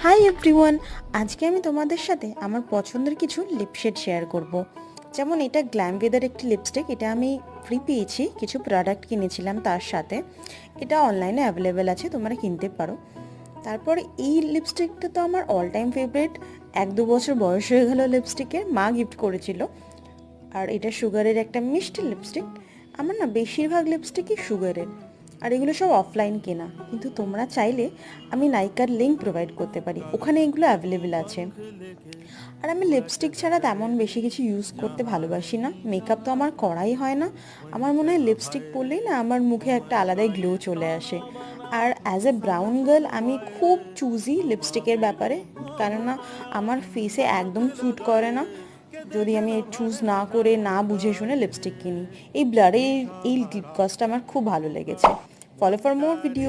Hi everyone, আজকে আমি তোমাদের সাথে আমার পছন্দের কিছু লিপশেড শেয়ার করব। যেমন এটা গ্ল্যাম ওয়েদার একটি লিপস্টিক, এটা আমি ফ্রি পেয়েছি, কিছু প্রোডাক্ট কিনেছিলাম তার সাথে। এটা অনলাইনে অ্যাভেলেবেল আছে, তোমরা কিনতে পারো। তারপর এই লিপস্টিকটা তো আমার অল টাইম ফেভারিট, 1-2 বছর বয়স হয়ে গেল লিপস্টিকের, মা গিফট করেছিল। আর এটা সুগারের একটা মিষ্টি লিপস্টিক। আমার না বেশিরভাগ লিপস্টিকই সুগারের, আর এগুলো সব অফলাইন কেনা, কিন্তু তোমরা চাইলে আমি নাইকার লিঙ্ক প্রোভাইড করতে পারি, ওখানে এগুলো অ্যাভেলেবেল আছে। আর আমি লিপস্টিক ছাড়া তেমন বেশি কিছু ইউজ করতে ভালোবাসি না, মেকআপ তো আমার করাই হয় না। আমার মনে হয় লিপস্টিক পরলেই না আমার মুখে একটা আলাদাই গ্লো চলে আসে। আর অ্যাজ এ ব্রাউন গার্ল আমি খুব চুজি লিপস্টিকের ব্যাপারে, কেননা আমার ফেসে একদম স্যুট করে না যদি আমি চুজ না করে না বুঝে শুনে লিপস্টিক কিনি। এই ব্লারে এই লিপ গ্লসটা আমার খুব ভালো লেগেছে। Follow for more video.